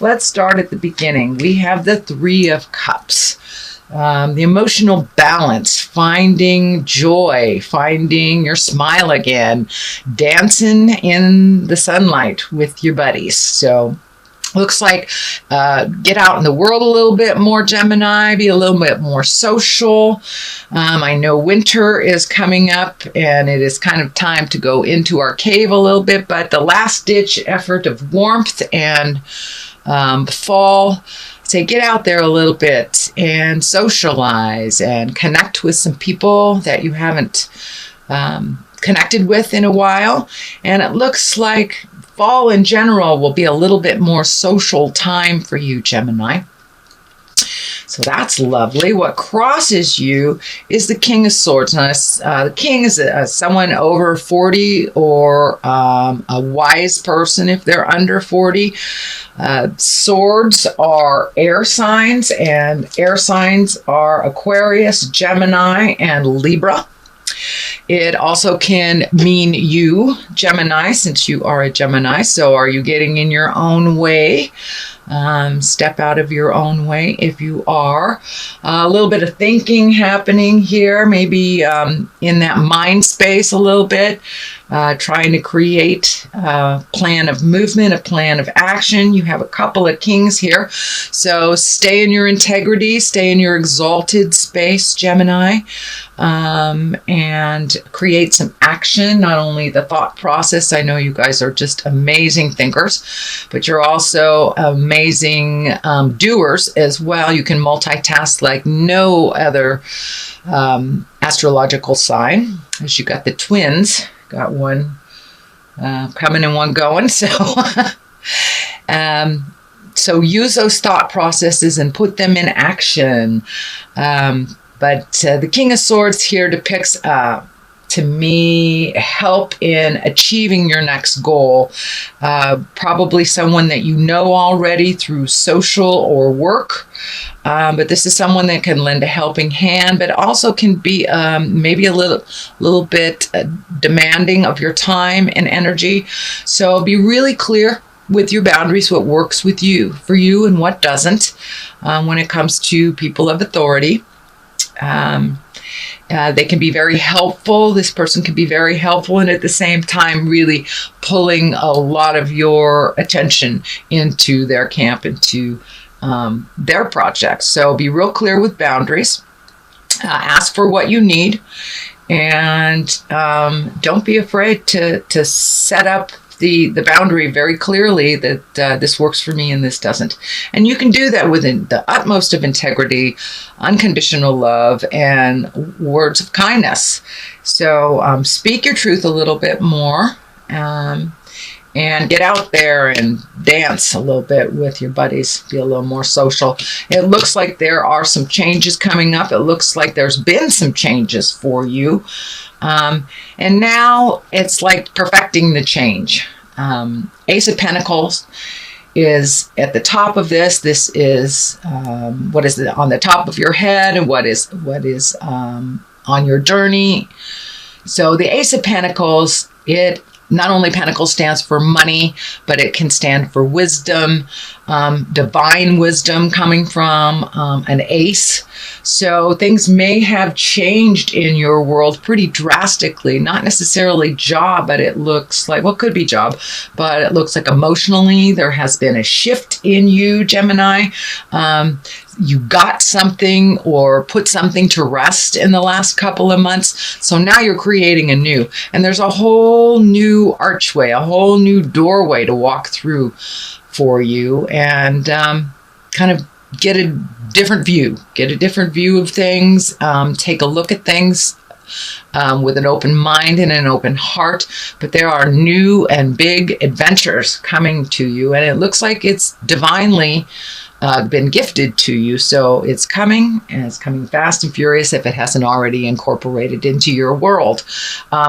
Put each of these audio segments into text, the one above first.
let's start at the beginning. We have the Three of Cups. The emotional balance, finding joy, finding your smile again, dancing in the sunlight with your buddies. So looks like get out in the world a little bit more, Gemini, be a little bit more social. I know winter is coming up and it is kind of time to go into our cave a little bit, but the last ditch effort of warmth and fall, say get out there a little bit and socialize and connect with some people that you haven't connected with in a while. And it looks like fall in general will be a little bit more social time for you, Gemini. So that's lovely. What crosses you is the King of Swords. Now, the King is someone over 40 or a wise person if they're under 40. Swords are air signs, and air signs are Aquarius, Gemini, and Libra. It also can mean you, Gemini, since you are a Gemini. So are you getting in your own way? Step out of your own way if you are. A little bit of thinking happening here, maybe in that mind space a little bit, trying to create a plan of movement, a plan of action. You have a couple of kings here. So stay in your integrity, stay in your exalted space, Gemini, and create some action. Not only the thought process, I know you guys are just amazing thinkers, but you're also amazing doers as well. You can multitask like no other astrological sign. As you got the twins, got one coming and one going. So, so use those thought processes and put them in action. But the King of Swords here depicts, to me, help in achieving your next goal. Probably someone that you know already through social or work. But this is someone that can lend a helping hand, but also can be maybe a little bit demanding of your time and energy. So be really clear with your boundaries, what works with you, for you, and what doesn't when it comes to people of authority. They can be very helpful. This person can be very helpful, and at the same time really pulling a lot of your attention into their camp, into their projects. So be real clear with boundaries. Ask for what you need, and don't be afraid to set up the boundary very clearly that this works for me and this doesn't. And you can do that within the utmost of integrity, unconditional love, and words of kindness. So speak your truth a little bit more, and get out there and dance a little bit with your buddies. Be a little more social. It looks like there are some changes coming up. It looks like there's been some changes for you. And now it's like perfecting the change. Ace of Pentacles is at the top of this. This is what is on the top of your head and what is on your journey. So the Ace of Pentacles, it not only Pentacles stands for money, but it can stand for wisdom, divine wisdom coming from an ace. So things may have changed in your world pretty drastically, not necessarily job, but it looks like, well, it could be job, but it looks like emotionally there has been a shift in you, Gemini. You got something or put something to rest in the last couple of months. So now you're creating a new, and there's a whole new archway, a whole new doorway to walk through for you, and kind of get a different view of things. Take a look at things with an open mind and an open heart. But there are new and big adventures coming to you, and it looks like it's divinely been gifted to you. So it's coming, and it's coming fast and furious if it hasn't already incorporated into your world.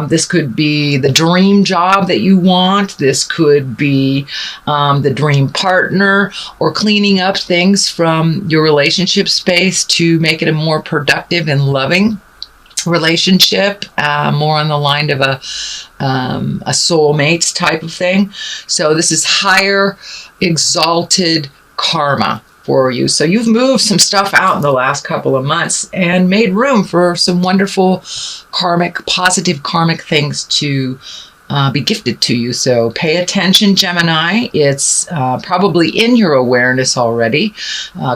This could be the dream job that you want. This could be the dream partner, or cleaning up things from your relationship space to make it a more productive and loving relationship, more on the line of a soulmates type of thing. So this is higher, exalted karma for you. So you've moved some stuff out in the last couple of months and made room for some wonderful positive karmic things to be gifted to you. So pay attention, Gemini. It's probably in your awareness already.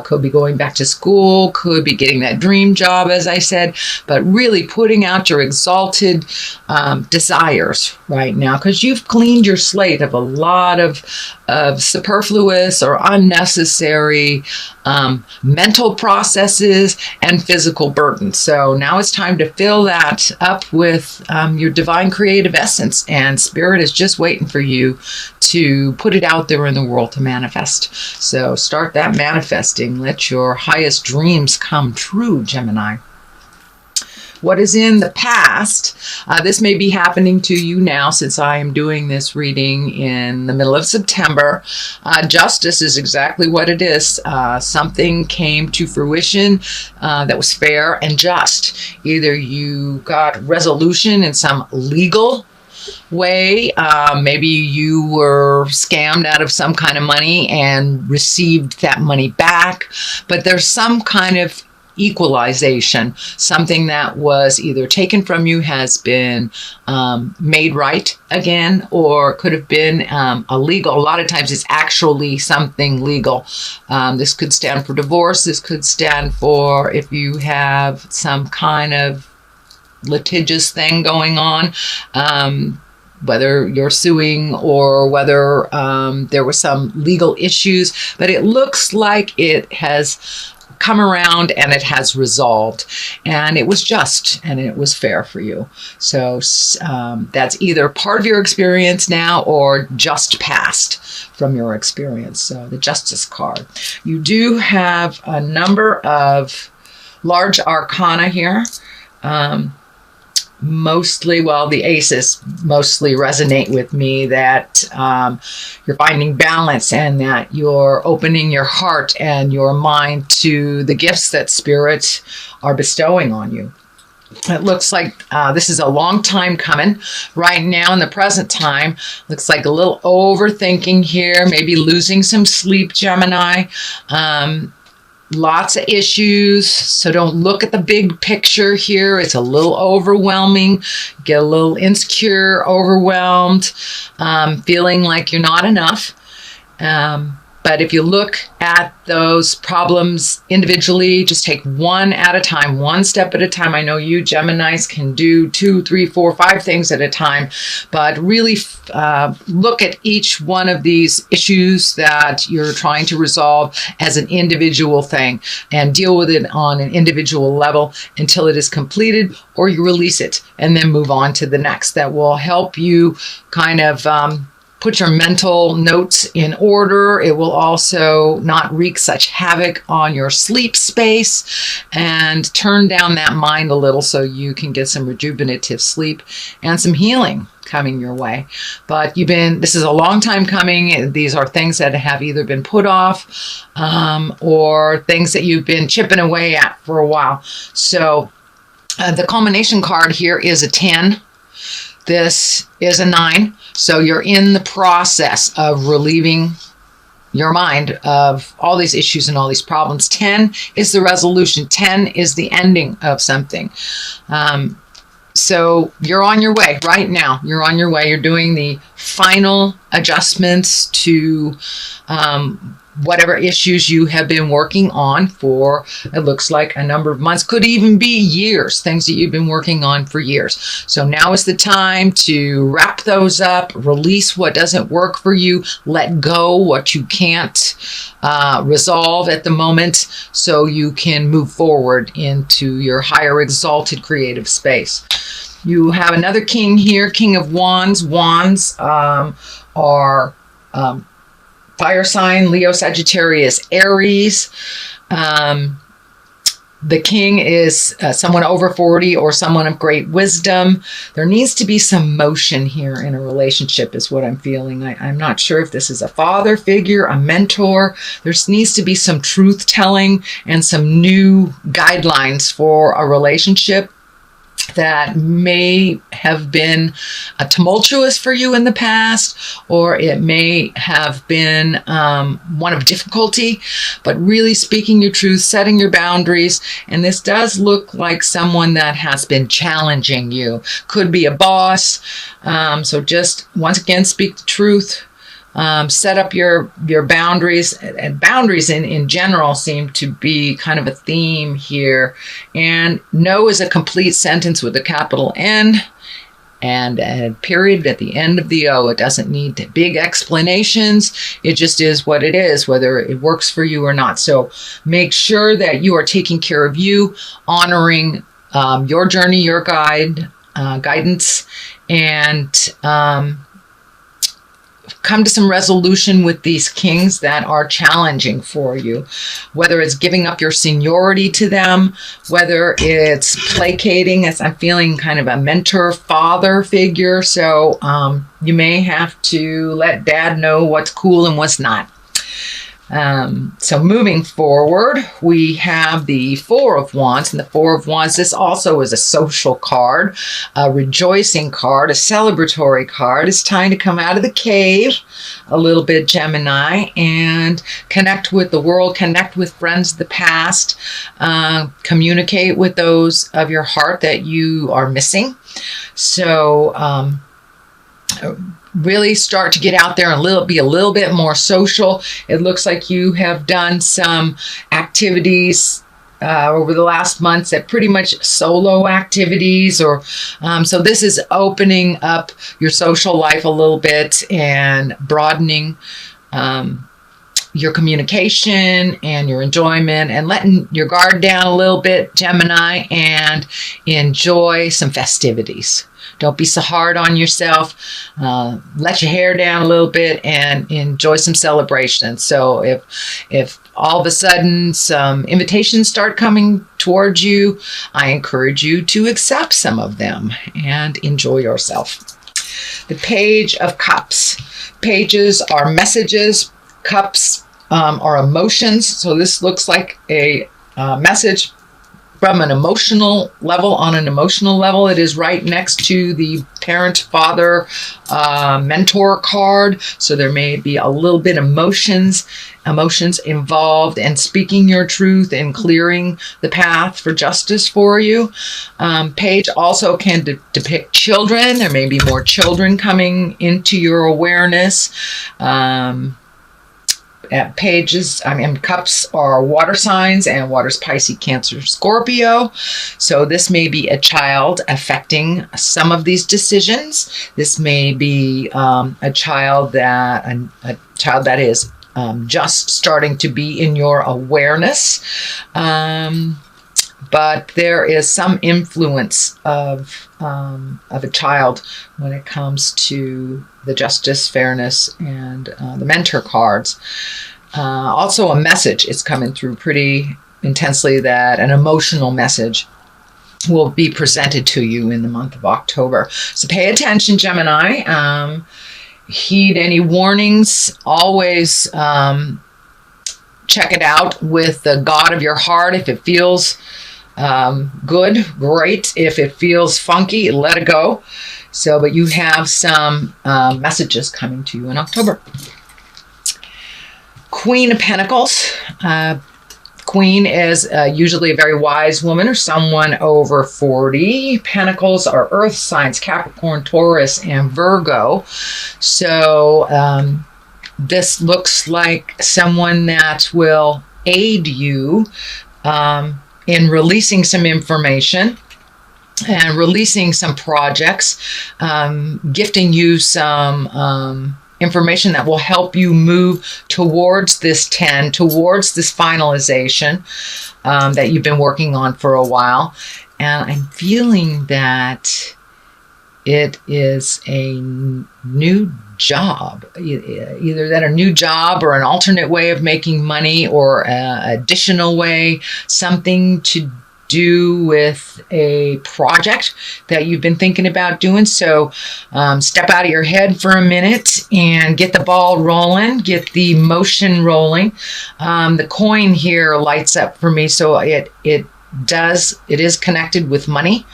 Could be going back to school, could be getting that dream job, as I said, but really putting out your exalted desires right now, because you've cleaned your slate of a lot of superfluous or unnecessary mental processes and physical burdens. So now it's time to fill that up with your divine creative essence, and Spirit is just waiting for you to put it out there in the world to manifest. So start that manifesting. Let your highest dreams come true, Gemini. What is in the past, this may be happening to you now since I am doing this reading in the middle of September. Justice is exactly what it is. Something came to fruition that was fair and just. Either you got resolution in some legal way, maybe you were scammed out of some kind of money and received that money back, but there's some kind of equalization. Something that was either taken from you has been made right again, or could have been illegal. A lot of times it's actually something legal. This could stand for divorce. This could stand for if you have some kind of litigious thing going on, whether you're suing or whether there were some legal issues. But it looks like it has come around and it has resolved, and it was just and it was fair for you. So that's either part of your experience now or just past from your experience. So the Justice card. You do have a number of large arcana here. Mostly, well, the aces mostly resonate with me, that you're finding balance and that you're opening your heart and your mind to the gifts that spirits are bestowing on you. It looks like this is a long time coming. Right now in the present time, looks like a little overthinking here, maybe losing some sleep, Gemini. Lots of issues, so don't look at the big picture here. It's a little overwhelming. Get a little insecure, overwhelmed, feeling like you're not enough. But if you look at those problems individually, just take one at a time, one step at a time. I know you Geminis can do 2, 3, 4, 5 things at a time, but really look at each one of these issues that you're trying to resolve as an individual thing and deal with it on an individual level until it is completed, or you release it and then move on to the next. That will help you kind of put your mental notes in order. It will also not wreak such havoc on your sleep space and turn down that mind a little so you can get some rejuvenative sleep and some healing coming your way. But this is a long time coming. These are things that have either been put off or things that you've been chipping away at for a while. So the culmination card here is a 10. This is a 9. So you're in the process of relieving your mind of all these issues and all these problems. 10 is the resolution. 10 is the ending of something. So you're on your way right now. You're on your way. You're doing the final adjustments to whatever issues you have been working on for, it looks like, a number of months, could even be years, things that you've been working on for years. So now is the time to wrap those up, release what doesn't work for you, let go what you can't resolve at the moment, so you can move forward into your higher exalted creative space. You have another king here, King of Wands. Wands are fire sign, Leo, Sagittarius, Aries. The king is someone over 40 or someone of great wisdom. There needs to be some motion here in a relationship is what I'm feeling. I'm not sure if this is a father figure, a mentor. There needs to be some truth telling and some new guidelines for a relationship. that may have been tumultuous for you in the past, or it may have been one of difficulty, but really speaking your truth, setting your boundaries. And this does look like someone that has been challenging you. Could be a boss. So just, once again, speak the truth. Set up your boundaries, and boundaries in general seem to be kind of a theme here. And no is a complete sentence with a capital N and a period at the end of the O. It doesn't need big explanations. It just is what it is, whether it works for you or not. So make sure that you are taking care of you, honoring your journey, your guidance, and come to some resolution with these kings that are challenging for you, whether it's giving up your seniority to them, whether it's placating, as I'm feeling kind of a mentor father figure. So you may have to let dad know what's cool and what's not. So moving forward, we have the Four of Wands, and the Four of Wands, this also is a social card, a rejoicing card, a celebratory card. It's time to come out of the cave a little bit, Gemini, and connect with the world, connect with friends of the past, communicate with those of your heart that you are missing. So, really start to get out there and be a little bit more social. It looks like you have done some activities over the last months that pretty much solo activities, or so this is opening up your social life a little bit and broadening your communication and your enjoyment, and letting your guard down a little bit, Gemini, and enjoy some festivities. Don't be so hard on yourself. Let your hair down a little bit and enjoy some celebration. So if all of a sudden some invitations start coming towards you, I encourage you to accept some of them and enjoy yourself. The Page of Cups. Pages are messages. Cups are emotions. So this looks like a message from an emotional level. On an emotional level, it is right next to the parent, father, mentor card. So there may be a little bit emotions involved, and speaking your truth and clearing the path for justice for you. Page also can depict children. There may be more children coming into your awareness. Cups are water signs, and water's Pisces, Cancer, Scorpio. So this may be a child affecting some of these decisions. This may be a child that is just starting to be in your awareness. But there is some influence of a child when it comes to the justice, fairness, and the mentor cards. Also, a message is coming through pretty intensely, that an emotional message will be presented to you in the month of October. So pay attention, Gemini. Heed any warnings. Always check it out with the God of your heart. If it feels good, great. If it feels funky, let it go. So, but you have some messages coming to you in October. Queen of Pentacles. Queen is usually a very wise woman or someone over 40. Pentacles are earth signs, Capricorn, Taurus, and Virgo. So this looks like someone that will aid you in releasing some information and releasing some projects, gifting you some information that will help you move towards this 10, towards this finalization that you've been working on for a while. And I'm feeling that it is a new job, either that a new job or an alternate way of making money, or an additional way, something to do with a project that you've been thinking about doing. So step out of your head for a minute and get the ball rolling, get the motion rolling. The coin here lights up for me, so it is connected with money.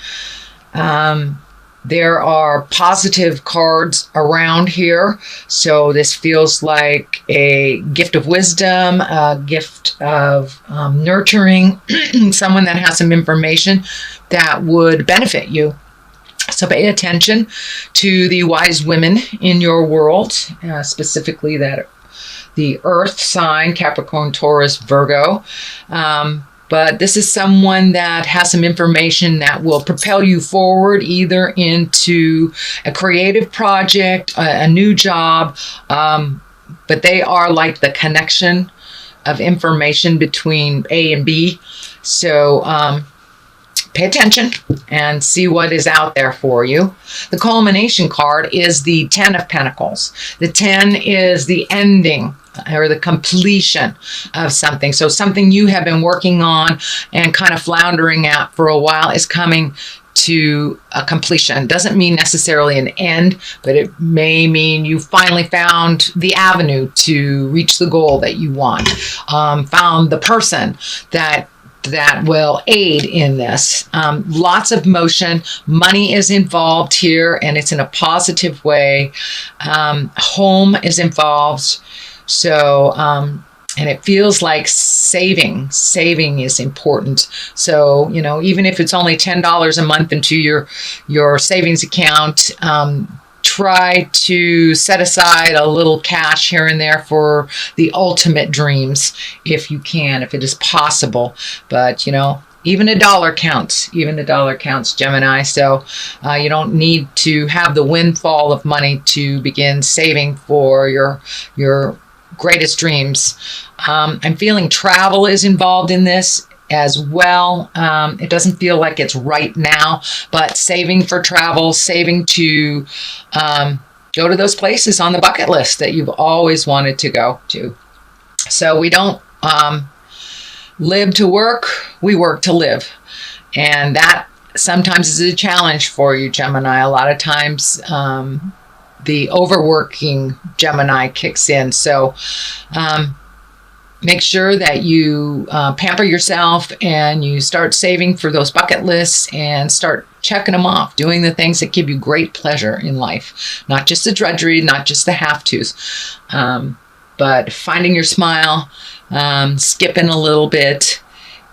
There are positive cards around here. So this feels like a gift of wisdom, a gift of nurturing, someone that has some information that would benefit you. So pay attention to the wise women in your world, specifically that the earth sign, Capricorn, Taurus, Virgo. But this is someone that has some information that will propel you forward, either into a creative project, a new job. But they are like the connection of information between A and B. So pay attention and see what is out there for you. The culmination card is the 10 of Pentacles. The 10 is the ending or the completion of something. So something you have been working on and kind of floundering at for a while is coming to a completion. Doesn't mean necessarily an end, but it may mean you finally found the avenue to reach the goal that you want. Found the person that will aid in this. Lots of motion. Money is involved here, and it's in a positive way. Home is involved. So, and it feels like saving is important. So, you know, even if it's only $10 a month into your savings account, try to set aside a little cash here and there for the ultimate dreams, if you can, if it is possible. But, you know, even a dollar counts. Even a dollar counts, Gemini. So you don't need to have the windfall of money to begin saving for your greatest dreams. I'm feeling travel is involved in this as well. It doesn't feel like it's right now, but saving for travel, saving to go to those places on the bucket list that you've always wanted to go to. So we don't live to work, we work to live. And that sometimes is a challenge for you, Gemini. A lot of times the overworking Gemini kicks in. So make sure that you pamper yourself and you start saving for those bucket lists and start checking them off, doing the things that give you great pleasure in life. Not just the drudgery, not just the have-tos, but finding your smile, skipping a little bit,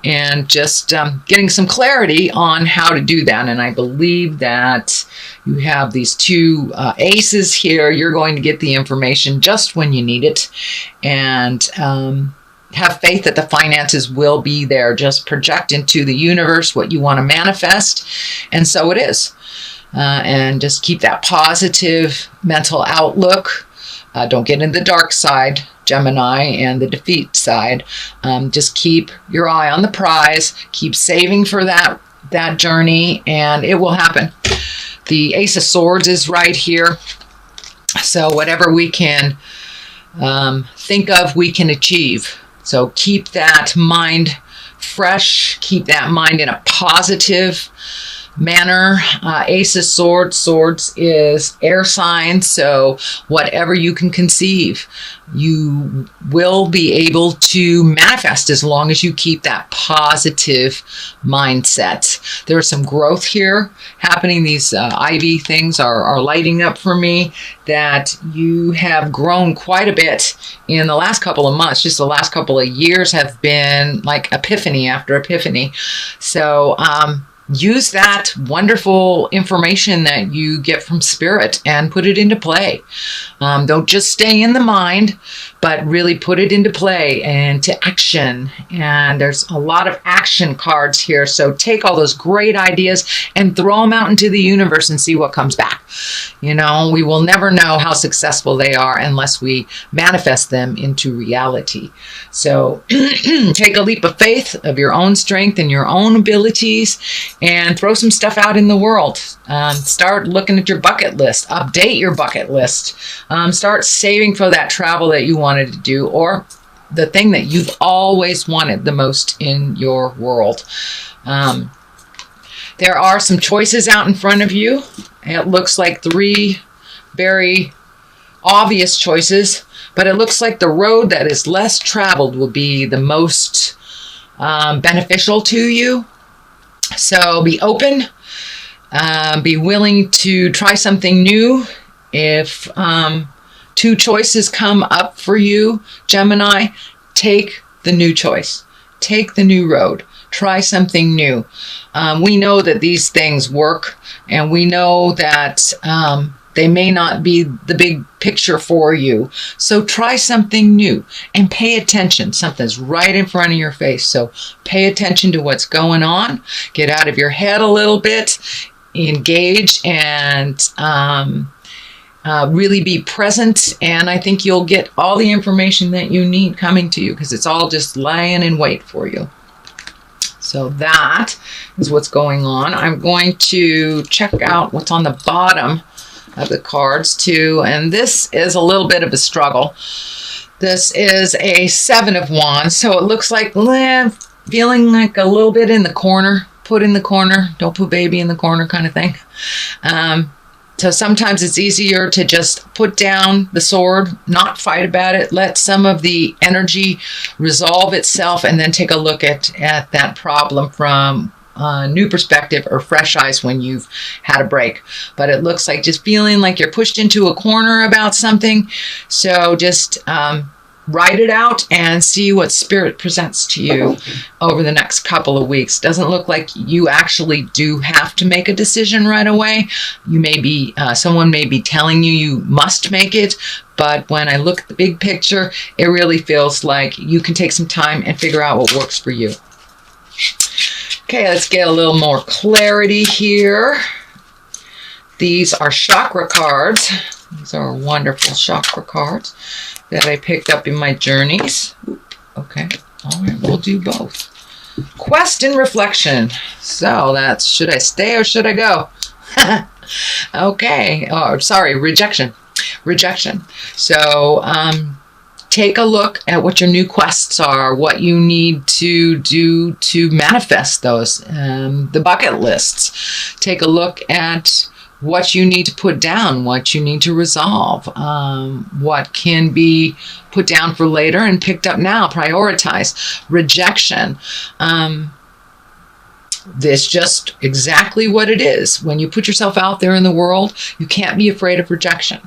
and just getting some clarity on how to do that. And I believe that you have these two aces here. You're going to get the information just when you need it. And have faith that the finances will be there. Just project into the universe what you want to manifest. And so it is. And just keep that positive mental outlook. Don't get in the dark side, Gemini, and the defeat side. Just keep your eye on the prize. Keep saving for that journey, and it will happen. The Ace of Swords is right here. So whatever we can think of, we can achieve. So keep that mind fresh. Keep that mind in a positive manner. Ace of Swords. Swords is air sign. So whatever you can conceive, you will be able to manifest as long as you keep that positive mindset. There's some growth here happening. These Ivy things are lighting up for me, that you have grown quite a bit in the last couple of months. Just the last couple of years have been like epiphany after epiphany. So use that wonderful information that you get from Spirit and put it into play. Don't just stay in the mind, but really put it into play and to action. And there's a lot of action cards here. So take all those great ideas and throw them out into the universe and see what comes back. You know, we will never know how successful they are unless we manifest them into reality. So take a leap of faith of your own strength and your own abilities and throw some stuff out in the world. Start looking at your bucket list. Update your bucket list. Start saving for that travel that you wanted to do, or the thing that you've always wanted the most in your world. There are some choices out in front of you. It looks like 3 very obvious choices, but it looks like the road that is less traveled will be the most beneficial to you. So be open. Be willing to try something new. If two choices come up for you, Gemini, take the new choice. Take the new road. Try something new. We know that these things work, and we know that they may not be the big picture for you. So try something new and pay attention. Something's right in front of your face. So pay attention to what's going on. Get out of your head a little bit. Engage and really be present. And I think you'll get all the information that you need coming to you, because it's all just lying in wait for you. So that is what's going on. I'm going to check out what's on the bottom of the cards too, and this is a little bit of a struggle. This is a 7 of Wands, so it looks like feeling like a little bit in the corner. Put in the corner, don't put baby in the corner kind of thing. So sometimes it's easier to just put down the sword, not fight about it, let some of the energy resolve itself, and then take a look at that problem from a new perspective or fresh eyes when you've had a break. But it looks like just feeling like you're pushed into a corner about something. So just write it out and see what Spirit presents to you over the next couple of weeks. Doesn't look like you actually do have to make a decision right away. You may be, someone may be telling you must make it, but when I look at the big picture, it really feels like you can take some time and figure out what works for you. Okay, let's get a little more clarity here. These are chakra cards. These are wonderful chakra cards that I picked up in my journeys. Okay, all right, we'll do both. Quest and reflection. So that's, should I stay or should I go? Okay, oh, sorry, rejection. Rejection. So take a look at what your new quests are, what you need to do to manifest those, the bucket lists. Take a look at what you need to put down, what you need to resolve, what can be put down for later and picked up now. Prioritize. Rejection. This just exactly what it is. When you put yourself out there in the world, you can't be afraid of rejection.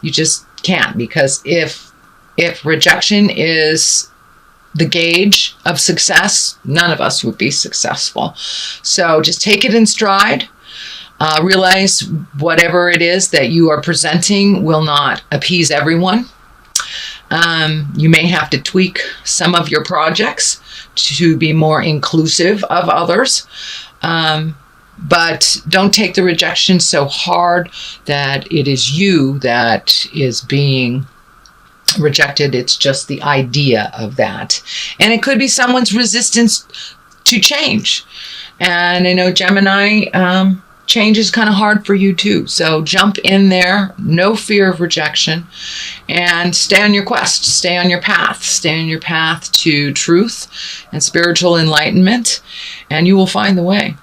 You just can't, because if rejection is the gauge of success, none of us would be successful. So just take it in stride. Realize whatever it is that you are presenting will not appease everyone. You may have to tweak some of your projects to be more inclusive of others. But don't take the rejection so hard that it is you that is being rejected. It's just the idea of that. And it could be someone's resistance to change. And I know, Gemini, change is kind of hard for you too. So jump in there, no fear of rejection, and stay on your quest, stay on your path, stay on your path to truth and spiritual enlightenment, and you will find the way.